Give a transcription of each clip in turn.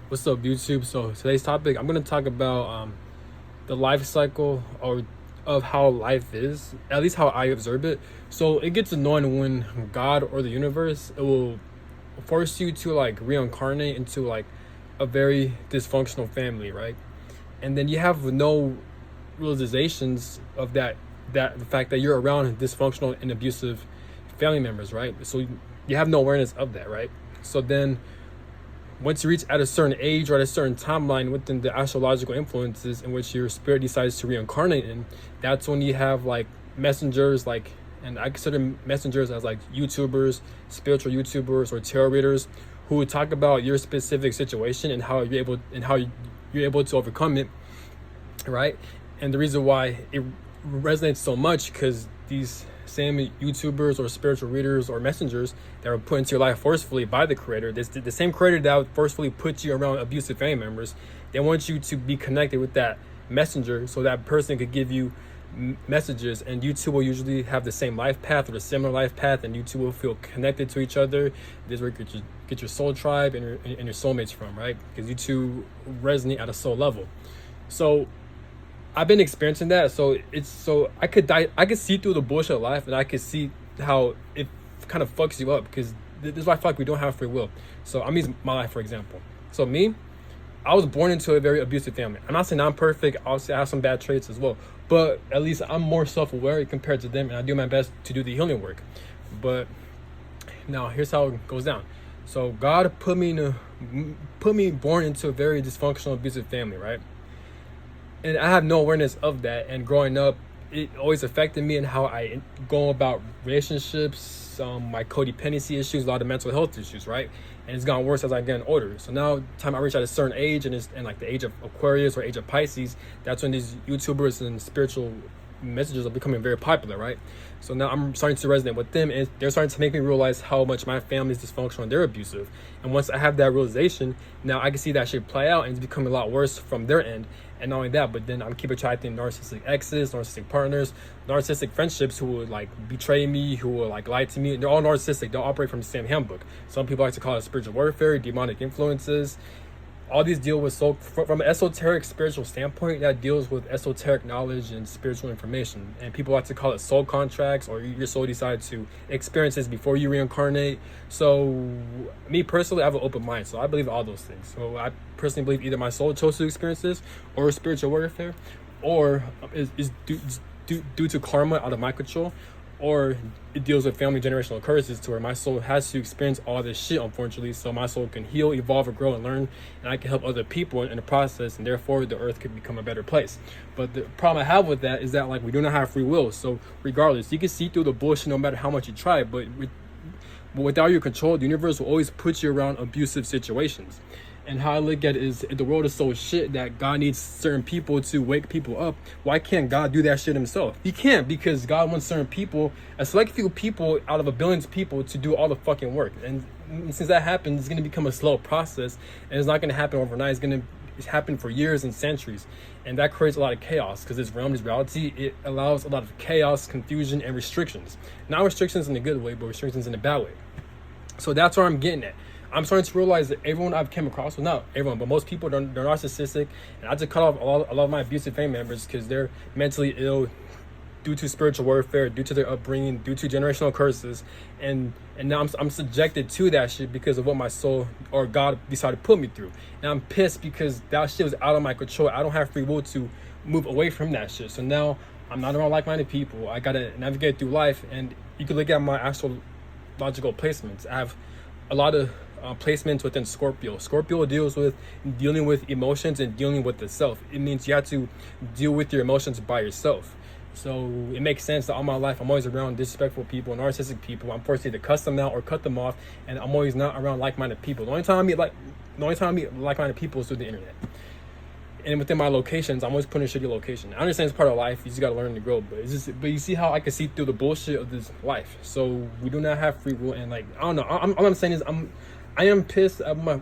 What's up, YouTube? So today's topic, I'm gonna talk about the life cycle or of how life is, at least how I observe it. So it gets annoying when God or the universe it will force you to like reincarnate into like a very dysfunctional family, right? And then you have no realizations of that the fact that you're around dysfunctional and abusive family members, right? So you have no awareness of that, right? So then once you reach at a certain age or at a certain timeline within the astrological influences in which your spirit decides to reincarnate in, that's when you have like messengers, like, and I consider messengers as like YouTubers, spiritual YouTubers or tarot readers who would talk about your specific situation and how you're able to overcome it, right? And the reason why it resonates so much because these same YouTubers or spiritual readers or messengers that were put into your life forcefully by the creator, the same creator that would forcefully put you around abusive family members, they want you to be connected with that messenger so that person could give you messages, and you two will usually have the same life path or a similar life path, and you two will feel connected to each other. This is where you get your soul tribe and your soulmates from, right? Because you two resonate at a soul level. So I've been experiencing that, so I could see through the bullshit of life, and I could see how it kind of fucks you up because this is why I feel like we don't have free will. So I'm using my life for example. So me, I was born into a very abusive family. I'm not saying I'm perfect. Obviously, I have some bad traits as well, but at least I'm more self-aware compared to them, and I do my best to do the healing work. But now here's how it goes down. So God put me born into a very dysfunctional abusive family, right? And I have no awareness of that. And growing up, it always affected me and how I go about relationships, my codependency issues, a lot of mental health issues, right? And it's gotten worse as I get older. So now, time I reach at a certain age, and like the age of Aquarius or age of Pisces, that's when these YouTubers and spiritual messages are becoming very popular, right? So now I'm starting to resonate with them, and they're starting to make me realize how much my family is dysfunctional and they're abusive. And once I have that realization, now I can see that shit play out, and it's becoming a lot worse from their end. And not only that, but then I'm keep attracting narcissistic exes, narcissistic partners, narcissistic friendships who would like betray me, who will like lie to me. They're all narcissistic. They all operate from the same handbook. Some people like to call it spiritual warfare, demonic influences. All these deal with soul from an esoteric spiritual standpoint, that deals with esoteric knowledge and spiritual information, and people like to call it soul contracts, or your soul decides to experience this before you reincarnate. So me personally, I have an open mind, so I believe all those things. So I personally believe either my soul chose to experience this or spiritual warfare, or is due to karma out of my control, or it deals with family generational curses to where my soul has to experience all this shit, unfortunately, so my soul can heal, evolve, or grow and learn, and I can help other people in the process, and therefore the earth could become a better place. But the problem I have with that is that like we do not have free will. So regardless, you can see through the bullshit no matter how much you try, but without your control, the universe will always put you around abusive situations. And how I look at it is, the world is so shit that God needs certain people to wake people up. Why can't God do that shit himself? He can't, because God wants certain people, a select few people out of a billion people, to do all the fucking work. And since that happens, it's going to become a slow process, and it's not going to happen overnight. It's going to happen for years and centuries. And that creates a lot of chaos, because this realm, this reality, it allows a lot of chaos, confusion, and restrictions. Not restrictions in a good way, but restrictions in a bad way. So that's where I'm getting at. I'm starting to realize that everyone I've come across, well, not everyone, but most people, they're narcissistic. And I just cut off a lot of my abusive family members because they're mentally ill due to spiritual warfare, due to their upbringing, due to generational curses. And now I'm subjected to that shit because of what my soul or God decided to put me through. And I'm pissed because that shit was out of my control. I don't have free will to move away from that shit. So now I'm not around like-minded people. I got to navigate through life. And you can look at my astrological placements. I have a lot of placements within Scorpio. Scorpio deals with dealing with emotions and dealing with the self. It means you have to deal with your emotions by yourself. So it makes sense that all my life I'm always around disrespectful people, narcissistic people. I'm forced to either cuss them out or cut them off, and I'm always not around like-minded people. The only time I meet like-minded people is through the internet. And within my locations, I'm always putting a shitty location. I understand it's part of life. You just gotta learn to grow. But but you see how I can see through the bullshit of this life. So we do not have free will, and like I don't know. All I'm saying is I am pissed at what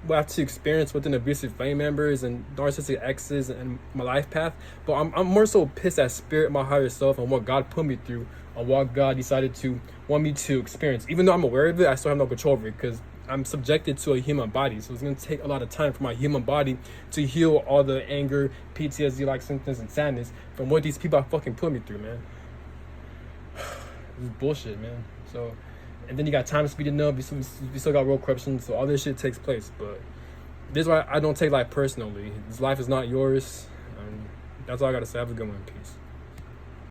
I have to experience within abusive family members and narcissistic exes and my life path. But I'm more so pissed at spirit, my higher self, and what God put me through, and what God decided to want me to experience. Even though I'm aware of it, I still have no control over it because I'm subjected to a human body, so it's gonna take a lot of time for my human body to heal all the anger, PTSD like symptoms and sadness from what these people are fucking put me through, man. This is bullshit, man. So, and then you got time speeding up. We still got world corruption, so all this shit takes place. But this is why I don't take life personally. This life is not yours. That's all I gotta say. Have a good one. Peace.